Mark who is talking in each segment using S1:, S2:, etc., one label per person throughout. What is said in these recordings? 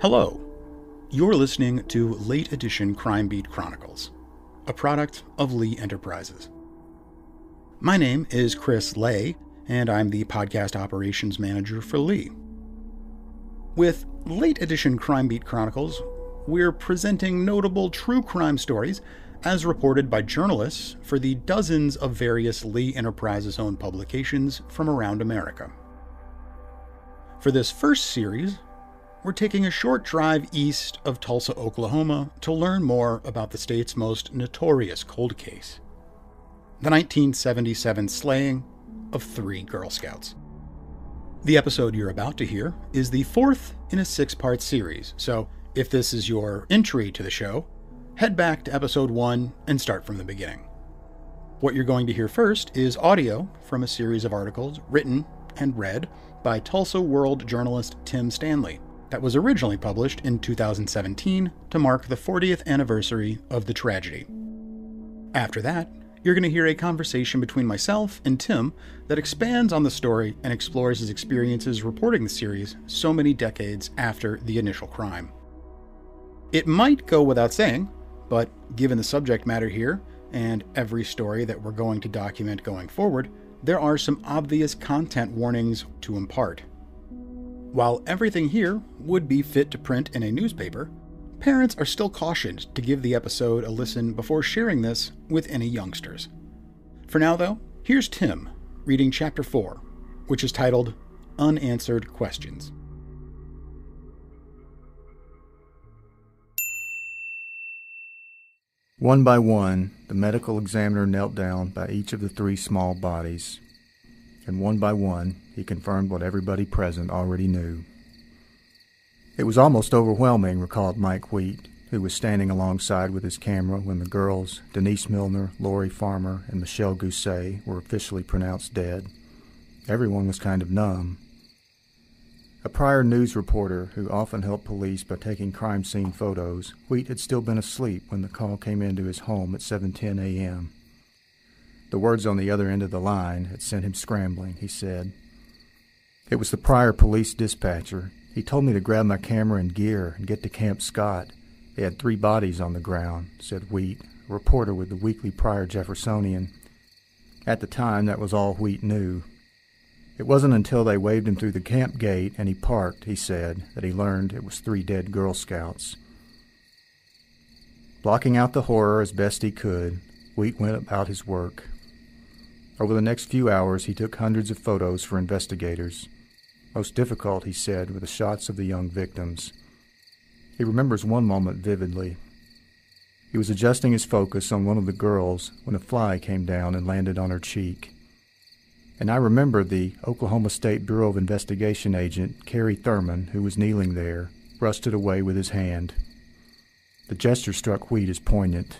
S1: Hello. You're listening to Late Edition Crime Beat Chronicles, a product of Lee Enterprises. My name is Chris Lay, and I'm the podcast operations manager for Lee. With Late Edition Crime Beat Chronicles, we're presenting notable true crime stories as reported by journalists for the dozens of various Lee Enterprises-owned publications from around America. For this first series, we're taking a short drive east of Tulsa, Oklahoma to learn more about the state's most notorious cold case, the 1977 slaying of 3 Girl Scouts. The episode you're about to hear is the 4th in a 6-part series, so if this is your entry to the show, head back to episode 1 and start from the beginning. What you're going to hear first is audio from a series of articles written and read by Tulsa World journalist Tim Stanley that was originally published in 2017 to mark the 40th anniversary of the tragedy. After that, you're going to hear a conversation between myself and Tim that expands on the story and explores his experiences reporting the series so many decades after the initial crime. It might go without saying, but given the subject matter here and every story that we're going to document going forward, there are some obvious content warnings to impart. While everything here would be fit to print in a newspaper, parents are still cautioned to give the episode a listen before sharing this with any youngsters. For now, though, here's Tim reading Chapter 4, which is titled Unanswered Questions.
S2: One by one, the medical examiner knelt down by each of the 3 small bodies, and one by one, he confirmed what everybody present already knew. It was almost overwhelming, recalled Mike Wheat, who was standing alongside with his camera when the girls, Denise Milner, Lori Farmer, and Michelle Gousset, were officially pronounced dead. Everyone was kind of numb. A prior news reporter who often helped police by taking crime scene photos, Wheat had still been asleep when the call came into his home at 7:10 a.m. The words on the other end of the line had sent him scrambling, he said. It was the Pryor police dispatcher. He told me to grab my camera and gear and get to Camp Scott. They had 3 bodies on the ground, said Wheat, a reporter with the weekly Pryor Jeffersonian. At the time, that was all Wheat knew. It wasn't until they waved him through the camp gate and he parked, he said, that he learned it was 3 dead Girl Scouts. Blocking out the horror as best he could, Wheat went about his work. Over the next few hours, he took hundreds of photos for investigators. Most difficult, he said, were the shots of the young victims. He remembers one moment vividly. He was adjusting his focus on one of the girls when a fly came down and landed on her cheek. And I remember the Oklahoma State Bureau of Investigation agent, Kerry Thurman, who was kneeling there, brushed it away with his hand. The gesture struck Wheat as poignant.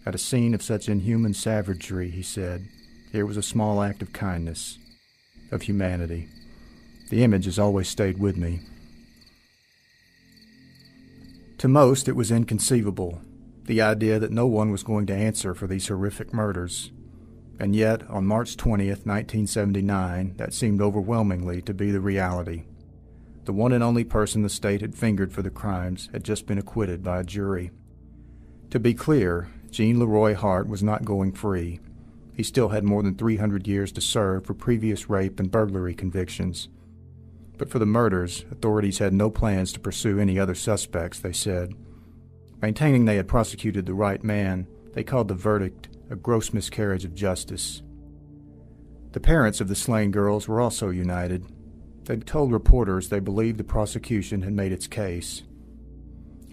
S2: At a scene of such inhuman savagery, he said, here was a small act of kindness, of humanity. The image has always stayed with me. To most, it was inconceivable, the idea that no one was going to answer for these horrific murders. And yet, on March 20th, 1979, that seemed overwhelmingly to be the reality. The one and only person the state had fingered for the crimes had just been acquitted by a jury. To be clear, Gene Leroy Hart was not going free. He still had more than 300 years to serve for previous rape and burglary convictions. But for the murders, authorities had no plans to pursue any other suspects, they said. Maintaining they had prosecuted the right man, they called the verdict a gross miscarriage of justice. The parents of the slain girls were also united. They told reporters they believed the prosecution had made its case.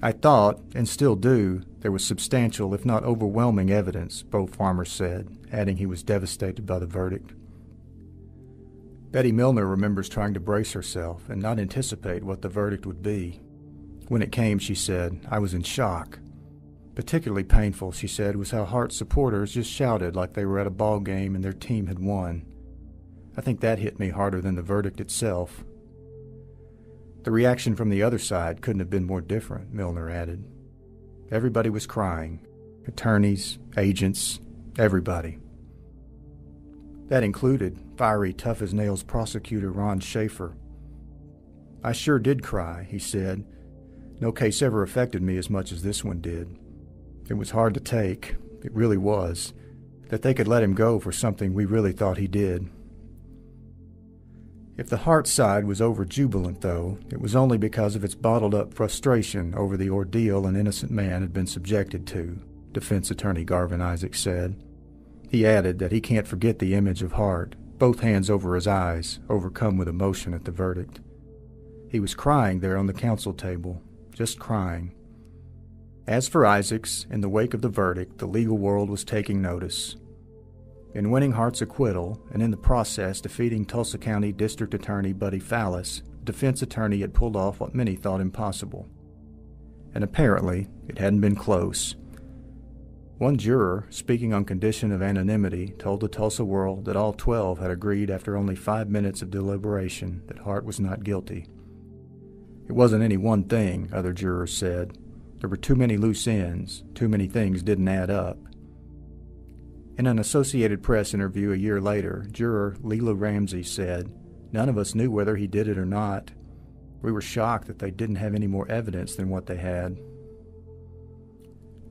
S2: I thought, and still do, there was substantial, if not overwhelming evidence, Bo Farmer said, adding he was devastated by the verdict. Betty Milner remembers trying to brace herself and not anticipate what the verdict would be. When it came, she said, I was in shock. Particularly painful, she said, was how Hart's supporters just shouted like they were at a ball game and their team had won. I think that hit me harder than the verdict itself. The reaction from the other side couldn't have been more different, Milner added. Everybody was crying. Attorneys, agents, everybody. That included fiery, tough-as-nails prosecutor Ron Schaefer. I sure did cry, he said. No case ever affected me as much as this one did. It was hard to take, it really was, that they could let him go for something we really thought he did. If the Hart side was over-jubilant, though, it was only because of its bottled-up frustration over the ordeal an innocent man had been subjected to, defense attorney Garvin Isaacs said. He added that he can't forget the image of Hart, both hands over his eyes, overcome with emotion at the verdict. He was crying there on the counsel table, just crying. As for Isaacs, in the wake of the verdict, the legal world was taking notice. In winning Hart's acquittal, and in the process defeating Tulsa County District Attorney Buddy Fallis, the defense attorney had pulled off what many thought impossible. And apparently, it hadn't been close. One juror, speaking on condition of anonymity, told the Tulsa World that all 12 had agreed after only 5 minutes of deliberation that Hart was not guilty. It wasn't any one thing, other jurors said. There were too many loose ends, too many things didn't add up. In an Associated Press interview a year later, juror Leila Ramsey said, "None of us knew whether he did it or not. We were shocked that they didn't have any more evidence than what they had."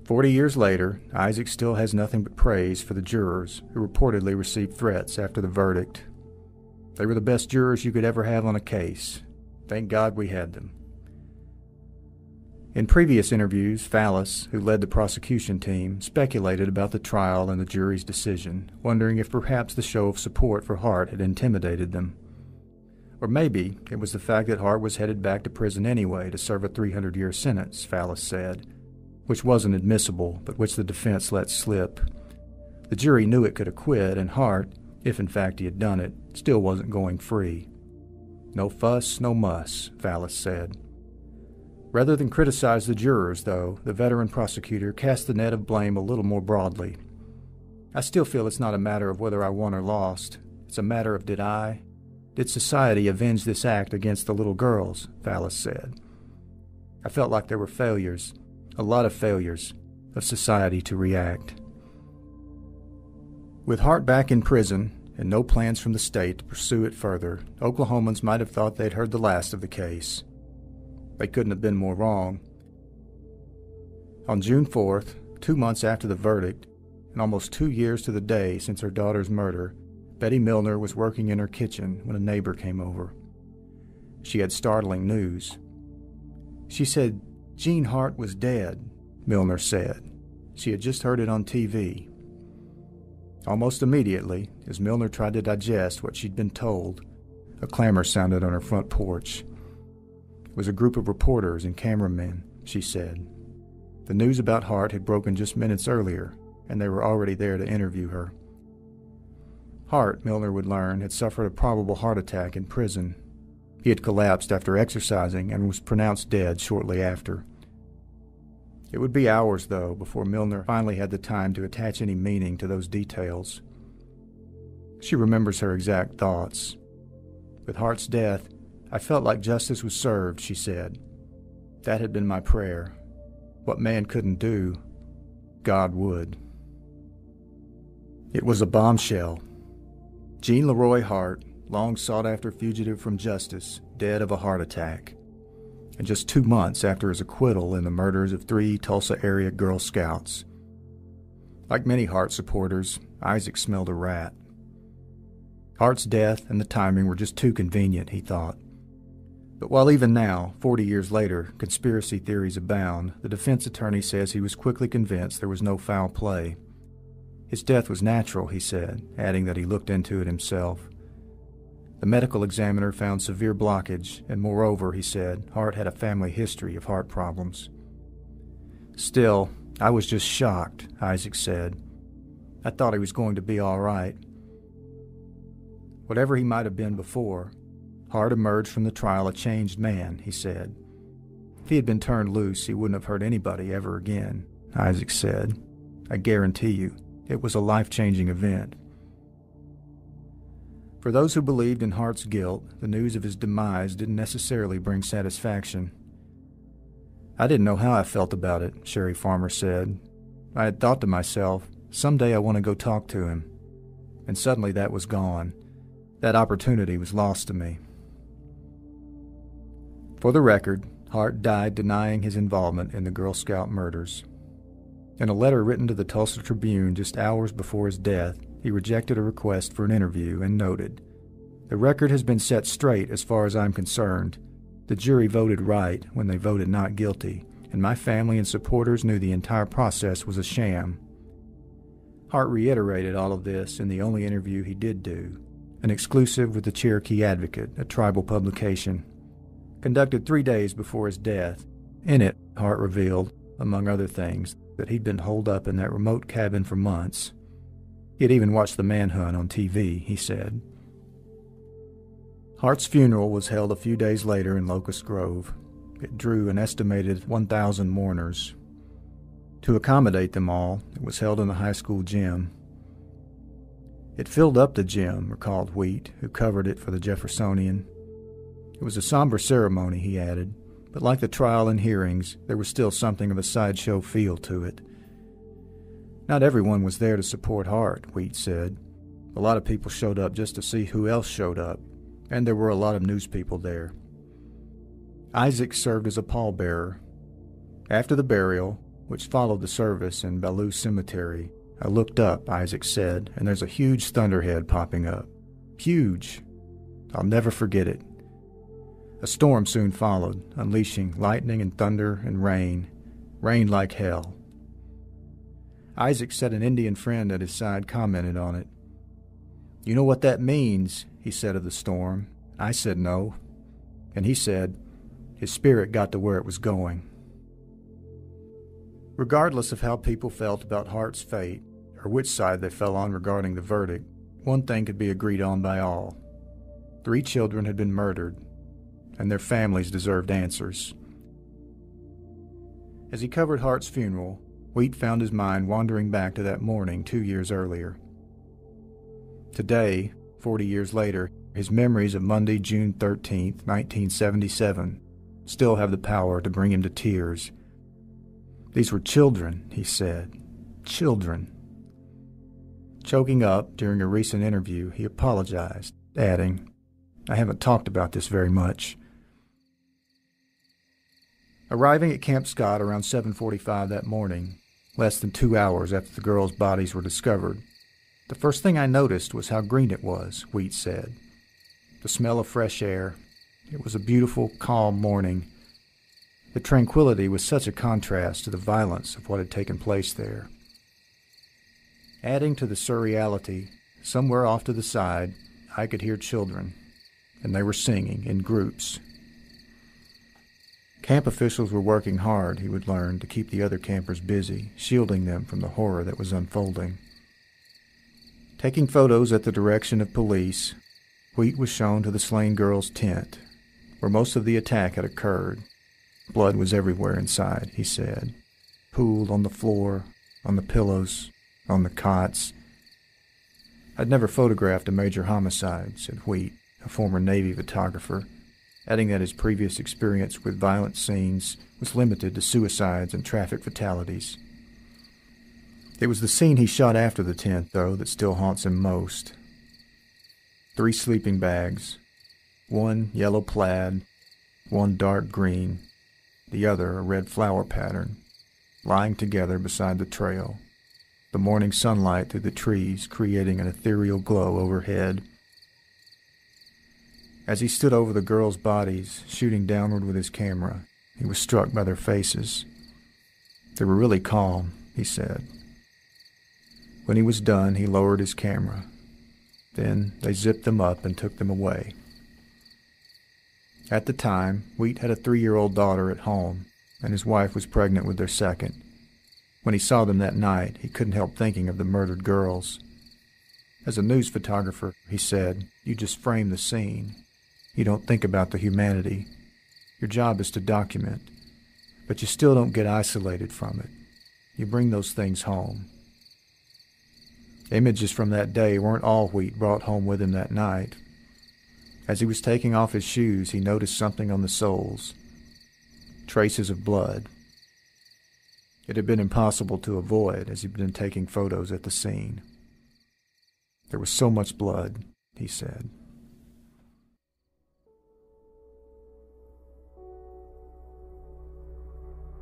S2: 40 years later, Isaac still has nothing but praise for the jurors who reportedly received threats after the verdict. They were the best jurors you could ever have on a case. Thank God we had them. In previous interviews, Fallis, who led the prosecution team, speculated about the trial and the jury's decision, wondering if perhaps the show of support for Hart had intimidated them. Or maybe it was the fact that Hart was headed back to prison anyway to serve a 300-year sentence, Fallis said, which wasn't admissible, but which the defense let slip. The jury knew it could acquit, and Hart, if in fact he had done it, still wasn't going free. No fuss, no muss, Fallis said. Rather than criticize the jurors, though, the veteran prosecutor cast the net of blame a little more broadly. "I still feel it's not a matter of whether I won or lost. It's a matter of did society avenge this act against the little girls?" Fallis said. "I felt like there were failures, a lot of failures, of society to react." With Hart back in prison and no plans from the state to pursue it further, Oklahomans might have thought they'd heard the last of the case. They couldn't have been more wrong. On June 4th, 2 months after the verdict, and almost 2 years to the day since her daughter's murder, Betty Milner was working in her kitchen when a neighbor came over. She had startling news. She said Gene Hart was dead, Milner said. She had just heard it on TV. Almost immediately, as Milner tried to digest what she'd been told, a clamor sounded on her front porch. It was a group of reporters and cameramen, she said. The news about Hart had broken just minutes earlier, and they were already there to interview her. Hart, Milner would learn, had suffered a probable heart attack in prison. He had collapsed after exercising and was pronounced dead shortly after. It would be hours, though, before Milner finally had the time to attach any meaning to those details. She remembers her exact thoughts. With Hart's death, I felt like justice was served, she said. That had been my prayer. What man couldn't do, God would. It was a bombshell. Gene Leroy Hart, long sought-after fugitive from justice, dead of a heart attack. And just 2 months after his acquittal in the murders of 3 Tulsa-area Girl Scouts. Like many Hart supporters, Isaac smelled a rat. Hart's death and the timing were just too convenient, he thought. But while even now, 40 years later, conspiracy theories abound, the defense attorney says he was quickly convinced there was no foul play. His death was natural, he said, adding that he looked into it himself. The medical examiner found severe blockage, and moreover, he said, Hart had a family history of heart problems. Still, I was just shocked, Isaac said. I thought he was going to be all right. Whatever he might have been before, Hart emerged from the trial a changed man, he said. If he had been turned loose, he wouldn't have hurt anybody ever again, Isaac said. I guarantee you, it was a life-changing event. For those who believed in Hart's guilt, the news of his demise didn't necessarily bring satisfaction. I didn't know how I felt about it, Sherry Farmer said. I had thought to myself, someday I want to go talk to him. And suddenly that was gone. That opportunity was lost to me. For the record, Hart died denying his involvement in the Girl Scout murders. In a letter written to the Tulsa Tribune just hours before his death, he rejected a request for an interview and noted, "The record has been set straight as far as I'm concerned. The jury voted right when they voted not guilty, and my family and supporters knew the entire process was a sham." Hart reiterated all of this in the only interview he did do, an exclusive with the Cherokee Advocate, a tribal publication, conducted 3 days before his death. In it, Hart revealed, among other things, that he'd been holed up in that remote cabin for months. He had even watched the manhunt on TV, he said. Hart's funeral was held a few days later in Locust Grove. It drew an estimated 1,000 mourners. To accommodate them all, it was held in the high school gym. It filled up the gym, recalled Wheat, who covered it for the Jeffersonian. It was a somber ceremony, he added, but like the trial and hearings, there was still something of a sideshow feel to it. Not everyone was there to support Hart, Wheat said. A lot of people showed up just to see who else showed up, and there were a lot of news people there. Isaac served as a pallbearer. After the burial, which followed the service in Ballou Cemetery, I looked up, Isaac said, and there's a huge thunderhead popping up. Huge. I'll never forget it. A storm soon followed, unleashing lightning and thunder and rain. Rain like hell. Isaac said an Indian friend at his side commented on it. "You know what that means," he said of the storm. I said no. And he said, his spirit got to where it was going. Regardless of how people felt about Hart's fate, or which side they fell on regarding the verdict, one thing could be agreed on by all. 3 children had been murdered, and their families deserved answers. As he covered Hart's funeral, Wheat found his mind wandering back to that morning 2 years earlier. Today, 40 years later, his memories of Monday, June 13, 1977, still have the power to bring him to tears. These were children, he said. Children. Choking up during a recent interview, he apologized, adding, "I haven't talked about this very much." Arriving at Camp Scott around 7:45 that morning, less than 2 hours after the girls' bodies were discovered, the first thing I noticed was how green it was, Wheat said. The smell of fresh air. It was a beautiful, calm morning. The tranquility was such a contrast to the violence of what had taken place there. Adding to the surreality, somewhere off to the side, I could hear children, and they were singing in groups. Camp officials were working hard, he would learn, to keep the other campers busy, shielding them from the horror that was unfolding. Taking photos at the direction of police, Wheat was shown to the slain girls' tent, where most of the attack had occurred. Blood was everywhere inside, he said. Pooled on the floor, on the pillows, on the cots. I'd never photographed a major homicide, said Wheat, a former Navy photographer, adding that his previous experience with violent scenes was limited to suicides and traffic fatalities. It was the scene he shot after the tent, though, that still haunts him most. 3 sleeping bags, one yellow plaid, one dark green, the other a red flower pattern, lying together beside the trail, the morning sunlight through the trees creating an ethereal glow overhead. As he stood over the girls' bodies, shooting downward with his camera, he was struck by their faces. They were really calm, he said. When he was done, he lowered his camera. Then they zipped them up and took them away. At the time, Wheat had a 3-year-old daughter at home, and his wife was pregnant with their second. When he saw them that night, he couldn't help thinking of the murdered girls. As a news photographer, he said, you just frame the scene. You don't think about the humanity. Your job is to document, but you still don't get isolated from it. You bring those things home. Images from that day weren't all Wheat brought home with him that night. As he was taking off his shoes, he noticed something on the soles. Traces of blood. It had been impossible to avoid as he'd been taking photos at the scene. There was so much blood, he said.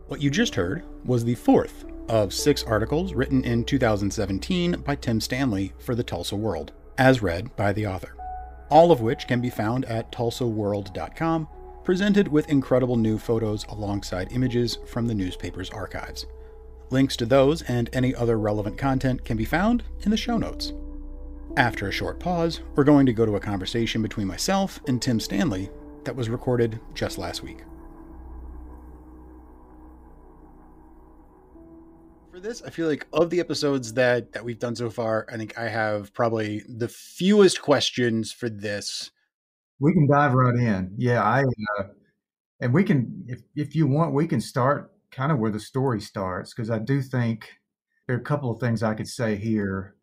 S1: What you just heard was the fourth of 6 articles written in 2017 by Tim Stanley for the Tulsa World, as read by the author, all of which can be found at tulsaworld.com, presented with incredible new photos alongside images from the newspaper's archives. Links to those and any other relevant content can be found in the show notes. After a short pause, we're going to go to a conversation between myself and Tim Stanley that was recorded just last week. For this, I feel like of the episodes that we've done so far, I think I have probably the fewest questions for this.
S2: We can dive right in. Yeah, and we can, if you want, we can start kind of where the story starts, because I do think there are a couple of things I could say here.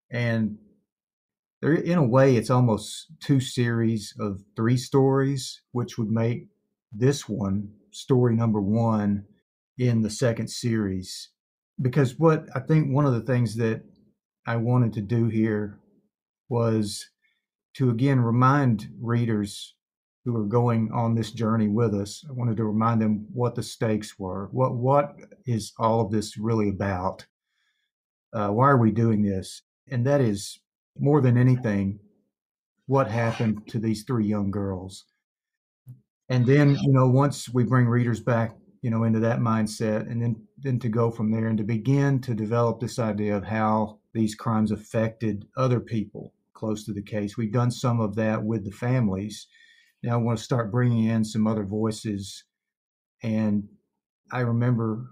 S2: And there, in a way, it's almost 2 series of 3 stories, which would make this one story number 1 in the second series. Because what I think one of the things that I wanted to do here was to again remind readers who are going on this journey with us. I wanted to remind them what the stakes were. What is all of this really about? Why are we doing this? And that is, more than anything, what happened to these 3 young girls. And then, once we bring readers back, into that mindset, and then to go from there and to begin to develop this idea of how these crimes affected other people close to the case. We've done some of that with the families. Now I want to start bringing in some other voices. And I remember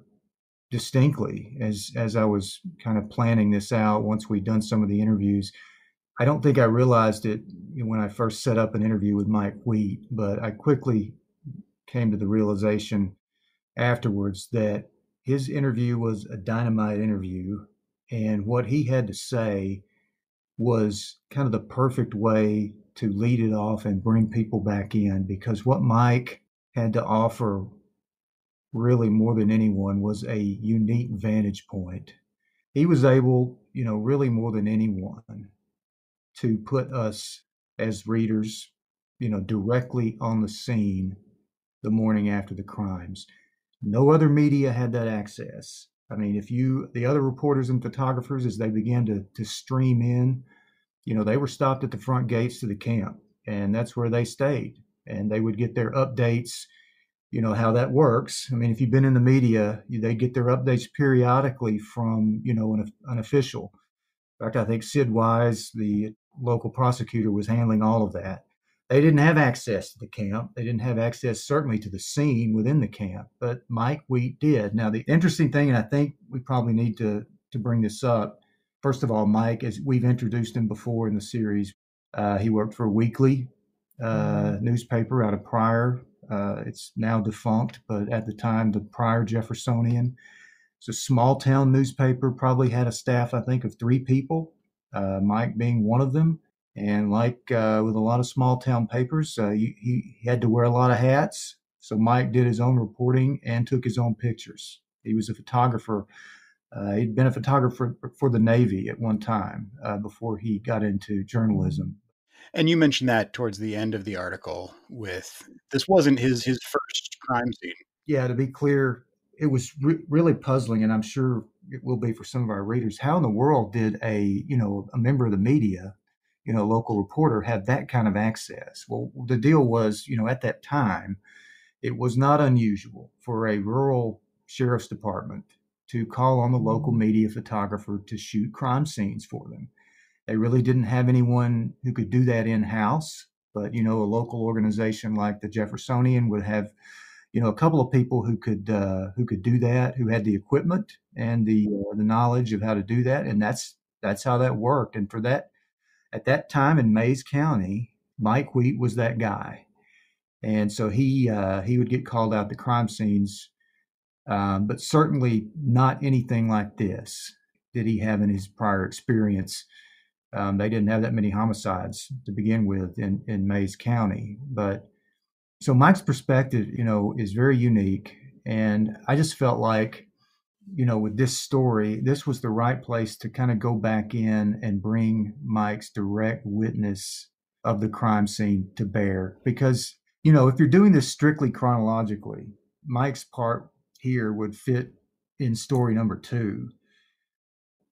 S2: distinctly as I was kind of planning this out, once we'd done some of the interviews, I don't think I realized it when I first set up an interview with Mike Wheat, but I quickly came to the realization afterwards that his interview was a dynamite interview, and what he had to say was kind of the perfect way to lead it off and bring people back in, because what Mike had to offer really more than anyone was a unique vantage point. He was able, really more than anyone, to put us as readers, directly on the scene the morning after the crimes. No other media had that access. I mean, the other reporters and photographers, as they began to stream in, they were stopped at the front gates to the camp, and that's where they stayed. And they would get their updates, how that works. I mean, if you've been in the media, they get their updates periodically from, an official. In fact, I think Sid Wise, the local prosecutor, was handling all of that. They didn't have access to the camp. They didn't have access, certainly, to the scene within the camp, but Mike Wheat did. Now, the interesting thing, and I think we probably need to bring this up, first of all, Mike, as we've introduced him before in the series, he worked for a weekly newspaper out of Pryor. It's now defunct, but at the time, the Pryor Jeffersonian. It's a small town newspaper, probably had a staff, I think, of 3 people, Mike being one of them. And like with a lot of small town papers, he had to wear a lot of hats. So Mike did his own reporting and took his own pictures. He was a photographer. He'd been a photographer for the Navy at one time before he got into journalism.
S1: And you mentioned that towards the end of the article with this wasn't his first crime scene.
S2: Yeah, to be clear, it was really puzzling, and I'm sure it will be for some of our readers. How in the world did a member of the media, local reporter, have that kind of access? Well, the deal was, at that time, it was not unusual for a rural sheriff's department to call on the local media photographer to shoot crime scenes for them. They really didn't have anyone who could do that in-house, but, a local organization like the Jeffersonian would have, a couple of people who could do that, who had the equipment and the knowledge of how to do that, and that's how that worked. And for that, at that time in Mays County, Mike Wheat was that guy, and so he would get called out to crime scenes, but certainly not anything like this did he have in his prior experience. They didn't have that many homicides to begin with in Mays County, but so Mike's perspective, is very unique, and I just felt like, with this story, this was the right place to kind of go back in and bring Mike's direct witness of the crime scene to bear. Because, if you're doing this strictly chronologically, Mike's part here would fit in story number two.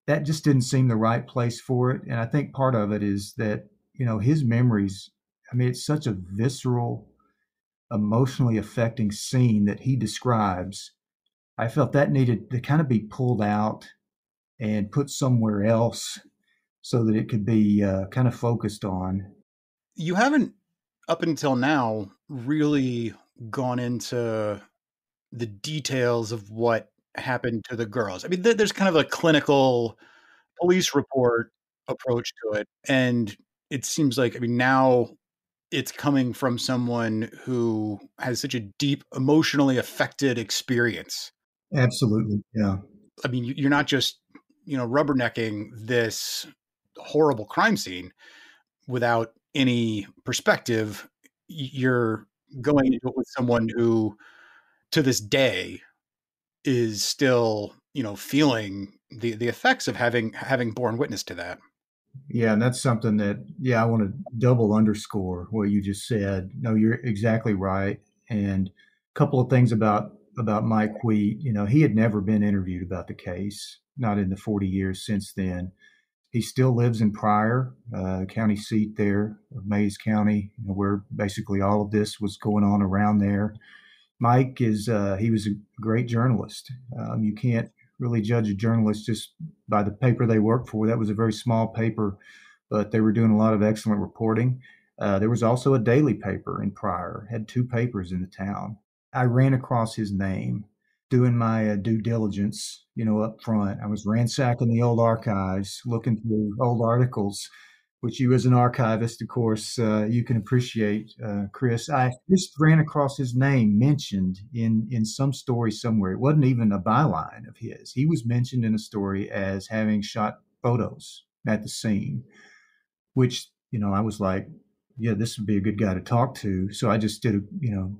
S2: That just didn't seem the right place for it. And I think part of it is that, his memories, I mean, it's such a visceral, emotionally affecting scene that he describes. I felt that needed to kind of be pulled out and put somewhere else so that it could be kind of focused on.
S1: You haven't, up until now, really gone into the details of what happened to the girls. I mean, there's kind of a clinical police report approach to it. And it seems like, I mean, now it's coming from someone who has such a deep, emotionally affected experience.
S2: Absolutely. Yeah.
S1: I mean, you're not just, rubbernecking this horrible crime scene without any perspective. You're going into it with someone who, to this day, is still, feeling the effects of having borne witness to that.
S2: Yeah, and that's something that, yeah, I want to double underscore what you just said. No, you're exactly right. And a couple of things about Mike Wheat. He had never been interviewed about the case, not in the 40 years since then. He still lives in Pryor, county seat there of Mays County, where basically all of this was going on around there. Mike he was a great journalist. You can't really judge a journalist just by the paper they worked for. That was a very small paper, but they were doing a lot of excellent reporting. There was also a daily paper in Pryor, had two papers in the town. I ran across his name doing my due diligence, up front. I was ransacking the old archives, looking through old articles, which you as an archivist, of course, you can appreciate, Chris. I just ran across his name mentioned in some story somewhere. It wasn't even a byline of his. He was mentioned in a story as having shot photos at the scene, which, I was like, yeah, this would be a good guy to talk to. So I just did,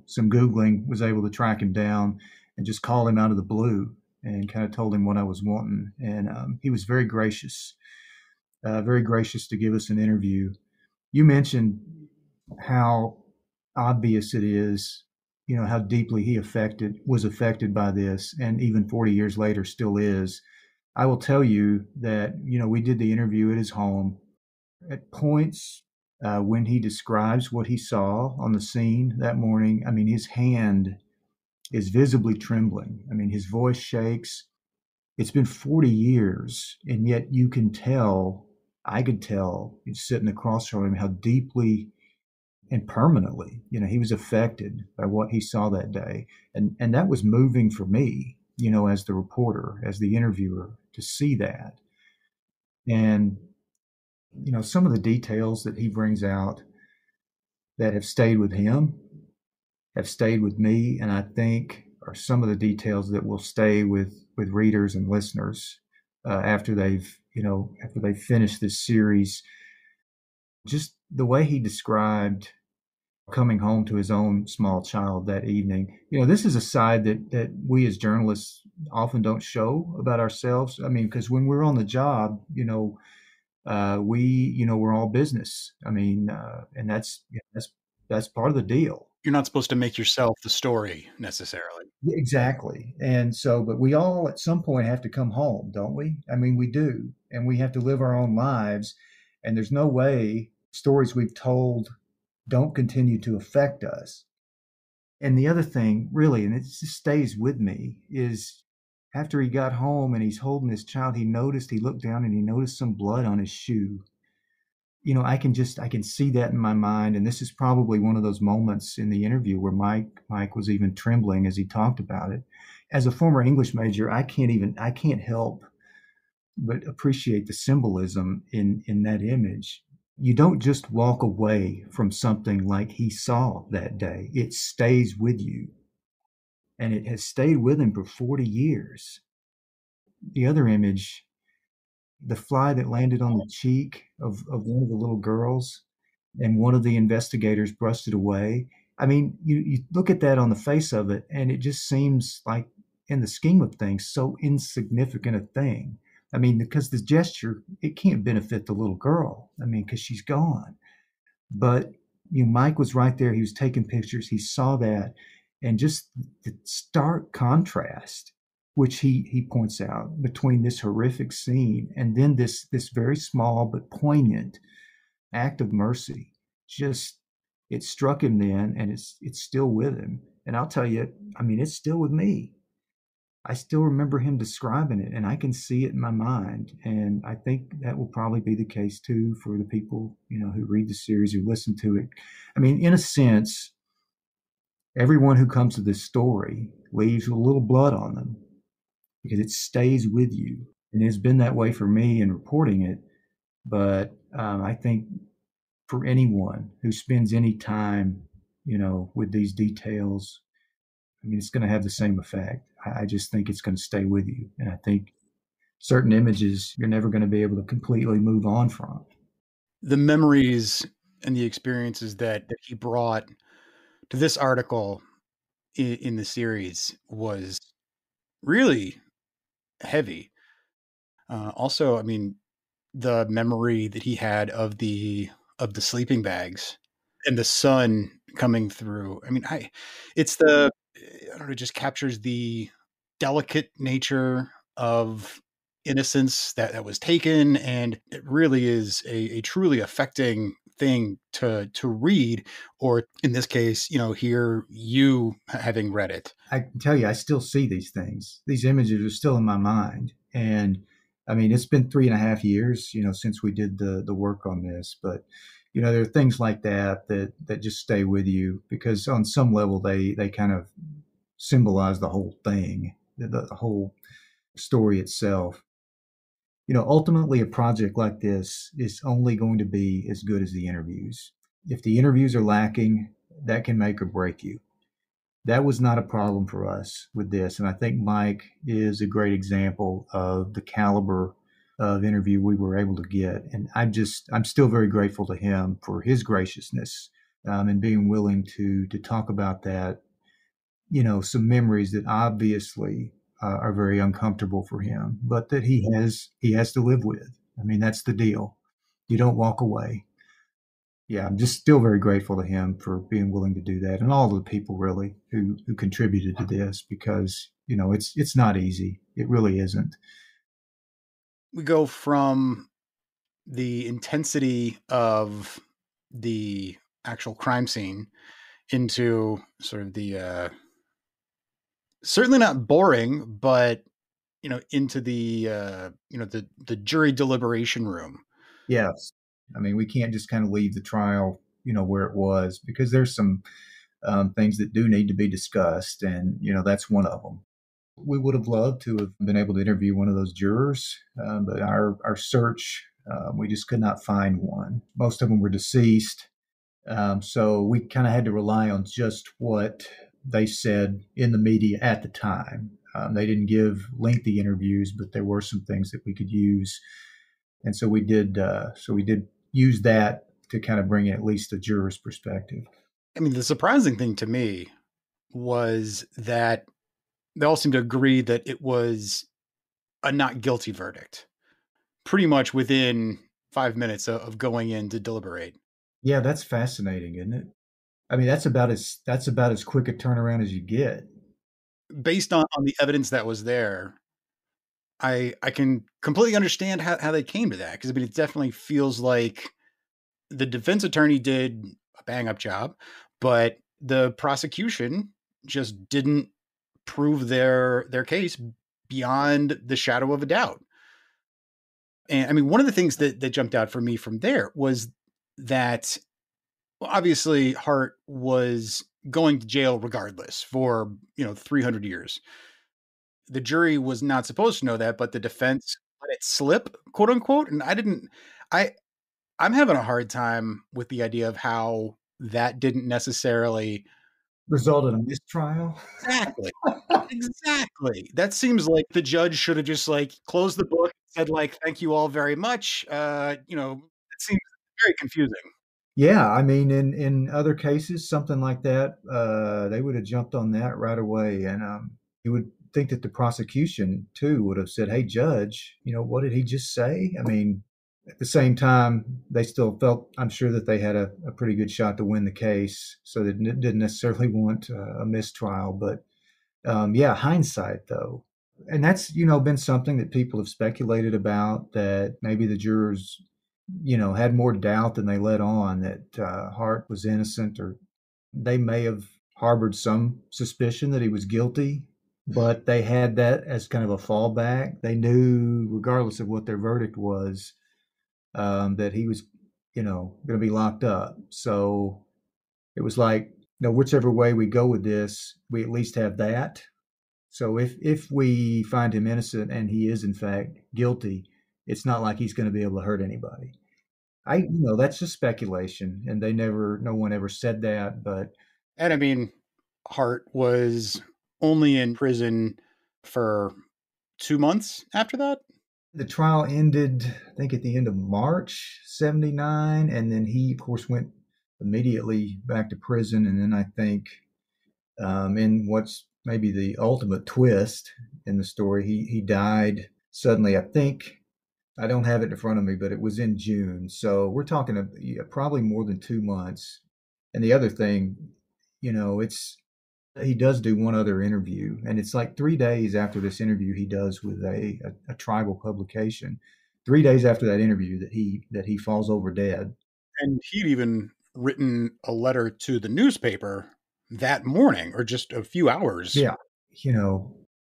S2: some Googling, was able to track him down and just called him out of the blue and kind of told him what I was wanting. And he was very gracious to give us an interview. You mentioned how obvious it is, how deeply he was affected by this, and even 40 years later still is. I will tell you that, we did the interview at his home. At points when he describes what he saw on the scene that morning, I mean, his hand is visibly trembling. I mean, his voice shakes. It's been 40 years, and yet I could tell, sitting across from him, how deeply and permanently, he was affected by what he saw that day. And that was moving for me, as the reporter, as the interviewer, to see that. And, some of the details that he brings out that have stayed with him have stayed with me, and I think are some of the details that will stay with readers and listeners after they've finished this series. Just the way he described coming home to his own small child that evening. This is a side that we as journalists often don't show about ourselves. I mean, because when we're on the job, we're all business. I mean, and that's part of the deal.
S1: You're not supposed to make yourself the story necessarily.
S2: Exactly. And so, but we all at some point have to come home, don't we? I mean, we do. And we have to live our own lives. And there's no way stories we've told don't continue to affect us. And the other thing, really, and it just stays with me, is after he got home and he's holding his child, he looked down and he noticed some blood on his shoe. I can see that in my mind. And this is probably one of those moments in the interview where Mike was even trembling as he talked about it. As a former English major, I can't help but appreciate the symbolism in that image. You don't just walk away from something like he saw that day. It stays with you. And it has stayed with him for 40 years. The other image, the fly that landed on the cheek of one of the little girls, and one of the investigators brushed it away. I mean, you look at that on the face of it, and it just seems like, in the scheme of things, so insignificant a thing. I mean, because the gesture, it can't benefit the little girl. I mean, because she's gone. But Mike was right there. He was taking pictures. He saw that, And just the stark contrast, which he points out, between this horrific scene and then this very small but poignant act of mercy. Just it struck him then, and it's still with him. And I'll tell you, I mean, it's still with me. I still remember him describing it, and I can see it in my mind. And I think that will probably be the case too for the people, who read the series, who listen to it. I mean, in a sense, everyone who comes to this story leaves with a little blood on them because it stays with you. And it's been that way for me in reporting it. But I think for anyone who spends any time, with these details, I mean, it's going to have the same effect. I just think it's going to stay with you. And I think certain images you're never going to be able to completely move on from.
S1: The memories and the experiences that he brought to this article in the series was really heavy. Also, I mean, the memory that he had of the sleeping bags and the sun coming through. I mean, it's the I don't know, it just captures the delicate nature of innocence that was taken, and it really is a truly affecting thing to read, or in this case, hear you having read it.
S2: I can tell you, I still see these things. These images are still in my mind. And I mean, it's been 3.5 years, since we did the work on this. But, there are things like that just stay with you because on some level they kind of symbolize the whole thing, the whole story itself. Ultimately, a project like this is only going to be as good as the interviews. If the interviews are lacking, that can make or break you. That was not a problem for us with this. And I think Mike is a great example of the caliber of interview we were able to get. And I'm still very grateful to him for his graciousness and being willing to talk about that, some memories that obviously are very uncomfortable for him, but that he has to live with. I mean, that's the deal. You don't walk away. Yeah, I'm just still very grateful to him for being willing to do that, and all the people really who contributed to this, because it's not easy. It really isn't.
S1: We go from the intensity of the actual crime scene into sort of the certainly not boring, but into the the jury deliberation room.
S2: Yes, I mean, we can't just kind of leave the trial, where it was, because there's some things that do need to be discussed, and that's one of them. We would have loved to have been able to interview one of those jurors, but our search, we just could not find one. Most of them were deceased, so we kind of had to rely on just what they said in the media at the time. They didn't give lengthy interviews, but there were some things that we could use, and so we did. So we did use that to kind of bring in at least the juror's perspective.
S1: I mean, the surprising thing to me was that they all seemed to agree that it was a not guilty verdict, pretty much within 5 minutes of going in to deliberate.
S2: Yeah, that's fascinating, isn't it? I mean, that's about as quick a turnaround as you get.
S1: Based on the evidence that was there, I can completely understand how they came to that, because I mean, it definitely feels like the defense attorney did a bang up job, but the prosecution just didn't prove their case beyond the shadow of a doubt. And I mean, one of the things that jumped out for me from there was that, well, obviously Hart was going to jail regardless for 300 years. The jury was not supposed to know that, but the defense let it slip, quote unquote. And I I'm having a hard time with the idea of how that didn't necessarily
S2: Result in a mistrial.
S1: exactly. Exactly. That seems like the judge should have just like closed the book, said like, "Thank you all very much." It seems very confusing.
S2: Yeah, I mean, in other cases, something like that, they would have jumped on that right away, and you would think that the prosecution too would have said, "Hey, judge, what did he just say?" I mean, At the same time, they still felt, I'm sure, that they had a pretty good shot to win the case, so they didn't necessarily want a mistrial. But yeah, hindsight though, and that's been something that people have speculated about, that maybe the jurors had more doubt than they let on that Hart was innocent, or they may have harbored some suspicion that he was guilty, but they had that as kind of a fallback. They knew, regardless of what their verdict was, that he was, going to be locked up. So it was like, whichever way we go with this, we at least have that. So if we find him innocent and he is in fact guilty, it's not like he's going to be able to hurt anybody. That's just speculation, and no one ever said that, but
S1: And I mean, Hart was only in prison for 2 months after that.
S2: the trial ended, I think, at the end of March '79, and then he, of course, went immediately back to prison. And then I think, in what's maybe the ultimate twist in the story, he died suddenly. I think, I don't have it in front of me, but it was in June. So we're talking probably more than 2 months. And the other thing, it's he does do one other interview, and it's like 3 days after this interview he does with a tribal publication. 3 days after that interview that he falls over dead.
S1: And he'd even written a letter to the newspaper that morning, or just a few hours.
S2: Yeah,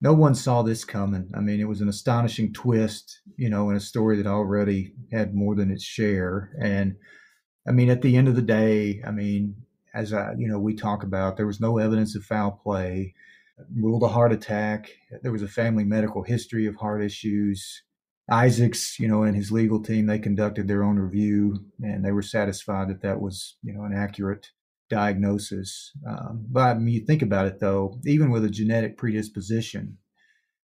S2: no one saw this coming. I mean, it was an astonishing twist, in a story that already had more than its share. And I mean, at the end of the day, I mean, as we talk about, there was no evidence of foul play. Ruled a heart attack. There was a family medical history of heart issues. Isaacs, and his legal team, they conducted their own review, and they were satisfied that that was, an accurate diagnosis. But I mean, you think about it though, even with a genetic predisposition,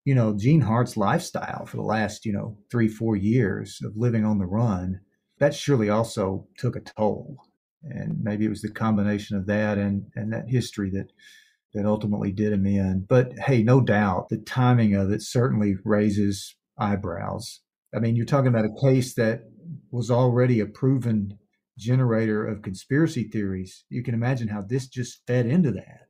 S2: Gene Hart's lifestyle for the last, 3-4 years of living on the run, that surely also took a toll. And maybe it was the combination of that and that history that ultimately did him in. But hey, no doubt the timing of it certainly raises eyebrows. I mean, you're talking about a case that was already a proven generator of conspiracy theories. You can imagine how this just fed into that.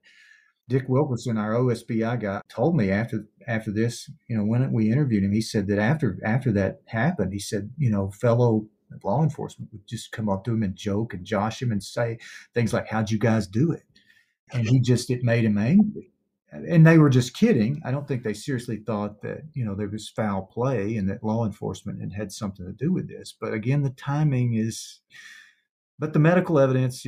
S2: Dick Wilkerson, our OSBI guy, told me after this, when we interviewed him, he said that after that happened, he said, fellow law enforcement would just come up to him and joke and josh him and say things like, "How'd you guys do it?" And it made him angry. And they were just kidding. I don't think they seriously thought that, there was foul play and that law enforcement had something to do with this. But again, the timing is, but the medical evidence,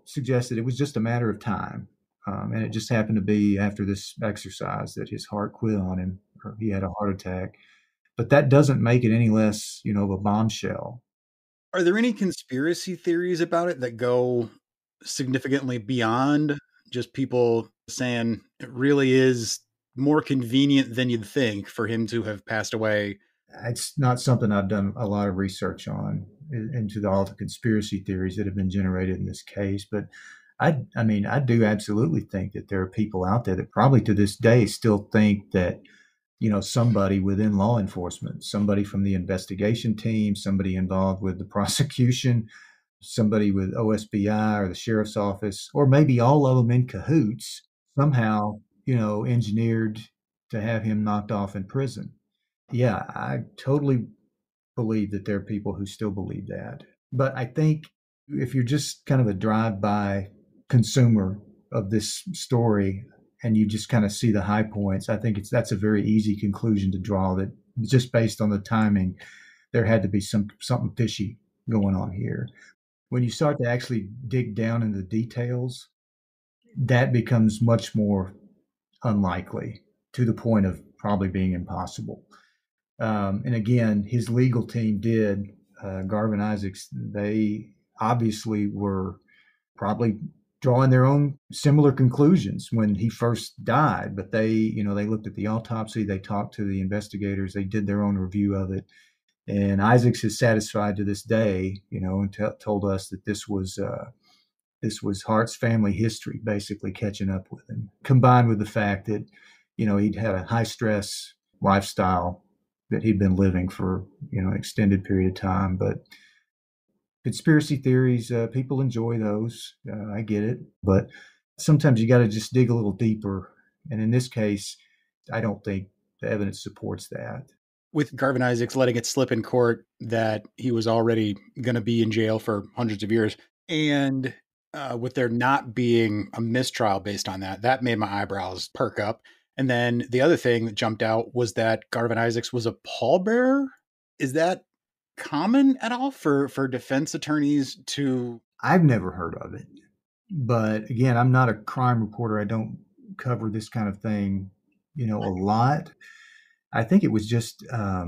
S2: suggested it was just a matter of time. And it just happened to be after this exercise that his heart quit on him, or he had a heart attack. But that doesn't make it any less, of a bombshell.
S1: Are there any conspiracy theories about it that go significantly beyond just people saying it really is more convenient than you'd think for him to have passed away?
S2: It's not something I've done a lot of research on into all the conspiracy theories that have been generated in this case. But I mean, I do absolutely think that there are people out there that probably to this day still think that, somebody within law enforcement, somebody from the investigation team, somebody involved with the prosecution, somebody with OSBI or the sheriff's office, or maybe all of them in cahoots, somehow, engineered to have him knocked off in prison. Yeah, I totally believe that there are people who still believe that. But I think if you're just kind of a drive-by consumer of this story and you just kind of see the high points, I think that's a very easy conclusion to draw, that just based on the timing, there had to be something fishy going on here. When you start to actually dig down into the details, that becomes much more unlikely, to the point of probably being impossible. And again, his legal team did, Garvin Isaacs, they obviously were probably drawing their own similar conclusions when he first died. But they looked at the autopsy, they talked to the investigators, they did their own review of it. And Isaacs is satisfied to this day, and told us that this was Hart's family history basically catching up with him, combined with the fact that, he'd had a high stress lifestyle that he'd been living for, an extended period of time. But conspiracy theories, people enjoy those. I get it. But sometimes you got to just dig a little deeper. And in this case, I don't think the evidence supports that.
S1: With Garvin Isaacs letting it slip in court that he was already going to be in jail for hundreds of years, and with there not being a mistrial based on that, that made my eyebrows perk up. And then the other thing that jumped out was that Garvin Isaacs was a pallbearer. Is that common at all for defense attorneys to?
S2: I've never heard of it. But again, I'm not a crime reporter. I don't cover this kind of thing, a lot. I think it was just a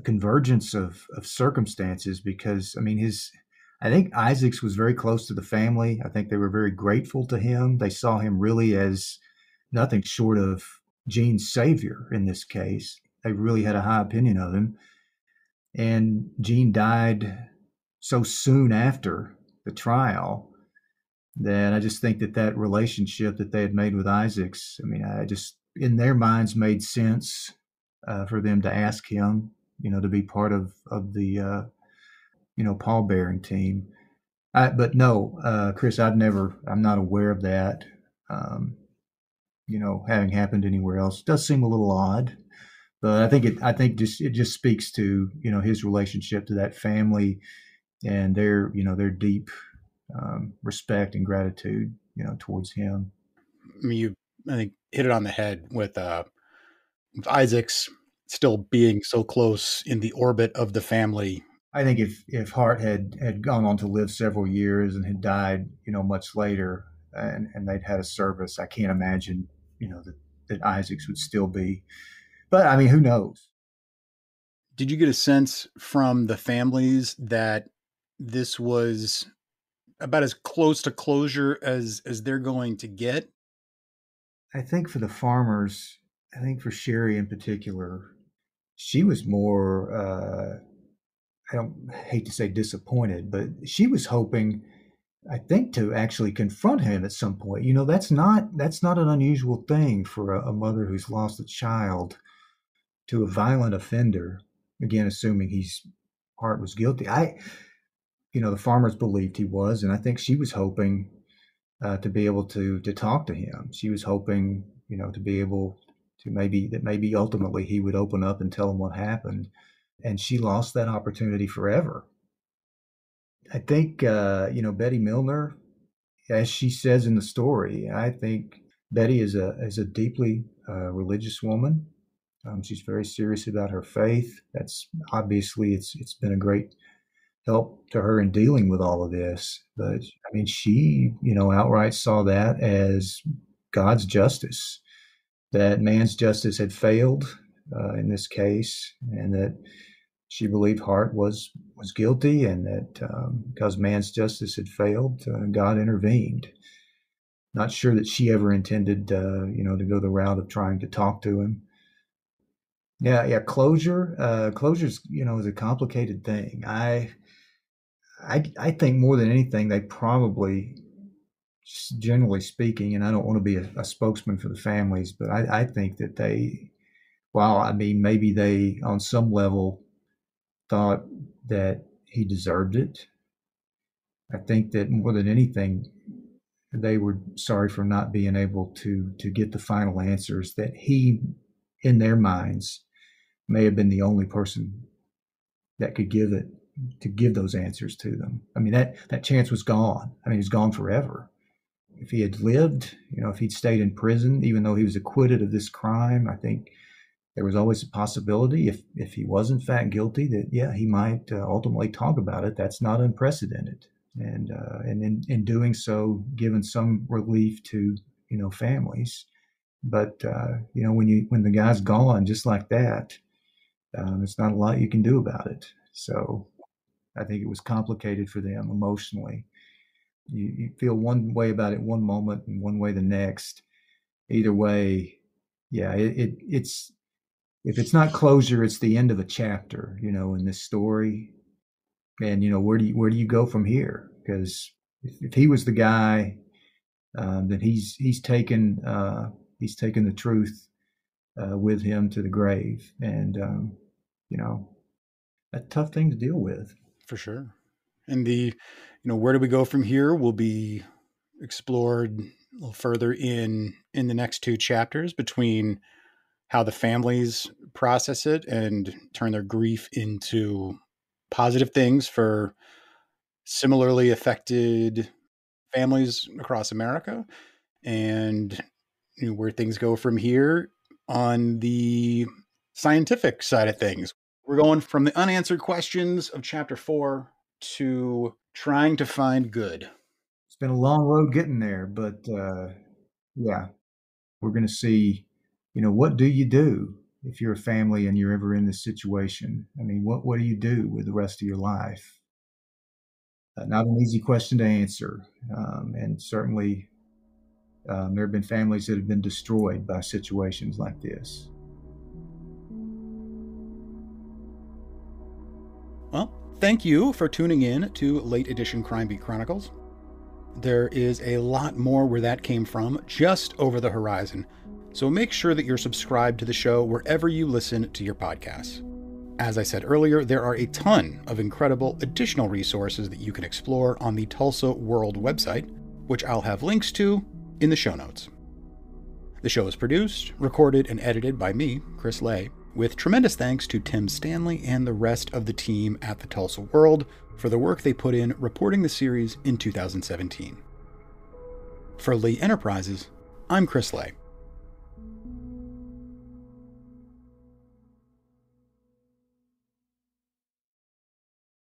S2: convergence of circumstances because, I think Isaacs was very close to the family. I think they were very grateful to him. They saw him really as nothing short of Gene's savior in this case. They really had a high opinion of him. And Gene died so soon after the trial that I just think that relationship that they had made with Isaacs, I just, in their minds, made sense for them to ask him, to be part of the, pallbearing team. But no, Chris, I'm not aware of that, having happened anywhere else. It does seem a little odd, but I think it just speaks to, his relationship to that family and their deep respect and gratitude, towards him.
S1: I think, hit it on the head with Isaacs still being so close in the orbit of the family.
S2: I think if Hart had gone on to live several years and had died, much later, and they'd had a service, I can't imagine, that Isaacs would still be. But who knows?
S1: Did you get a sense from the families that this was about as close to closure as they're going to get?
S2: I think for the farmers, I think for Sherry in particular, she was more, I don't hate to say disappointed, but she was hoping, I think, to actually confront him at some point. That's not an unusual thing for a mother who's lost a child to a violent offender. Again, assuming Hart was guilty. The farmers believed he was, and I think she was hoping to be able to talk to him. She was hoping, to be able to maybe ultimately he would open up and tell him what happened. And she lost that opportunity forever. I think, Betty Milner, as she says in the story, I think Betty is a deeply religious woman. She's very serious about her faith. That's obviously it's been a great help to her in dealing with all of this. But she, outright saw that as God's justice, that man's justice had failed in this case, and that she believed Hart was guilty, and that because man's justice had failed, God intervened. Not sure that she ever intended, to go the route of trying to talk to him. Yeah, closure. Closure's, is a complicated thing. I think more than anything, they probably, generally speaking, and I don't want to be a spokesman for the families, but I think that they, while maybe they on some level thought that he deserved it, I think that more than anything, they were sorry for not being able to get the final answers that he, in their minds, may have been the only person that could give those answers to them. That chance was gone. It's gone forever. If he had lived, if he'd stayed in prison, even though he was acquitted of this crime, I think there was always a possibility, if he was in fact guilty, that he might ultimately talk about it. That's not unprecedented, and in doing so, given some relief to families. But when the guy's gone just like that, there's not a lot you can do about it. So I think it was complicated for them emotionally. You feel one way about it one moment and one way the next. Either way, it's if it's not closure, it's the end of a chapter, in this story. And where do you go from here? Because if he was the guy, then he's taken the truth with him to the grave. And, a tough thing to deal with.
S1: For sure. And where do we go from here will be explored a little further in the next two chapters, between how the families process it and turn their grief into positive things for similarly affected families across America, and where things go from here on the scientific side of things. We're going from the unanswered questions of chapter 4 to trying to find good.
S2: It's been a long road getting there, but yeah, we're going to see, what do you do if you're a family and you're ever in this situation? I mean, what do you do with the rest of your life? Not an easy question to answer. And certainly there have been families that have been destroyed by situations like this.
S1: Well, thank you for tuning in to Late Edition Crime Beat Chronicles. There is a lot more where that came from just over the horizon, so make sure that you're subscribed to the show wherever you listen to your podcasts. As I said earlier, there are a ton of incredible additional resources that you can explore on the Tulsa World website, which I'll have links to in the show notes. The show is produced, recorded, and edited by me, Chris Lay, with tremendous thanks to Tim Stanley and the rest of the team at the Tulsa World for the work they put in reporting the series in 2017. For Lee Enterprises, I'm Chris Lay.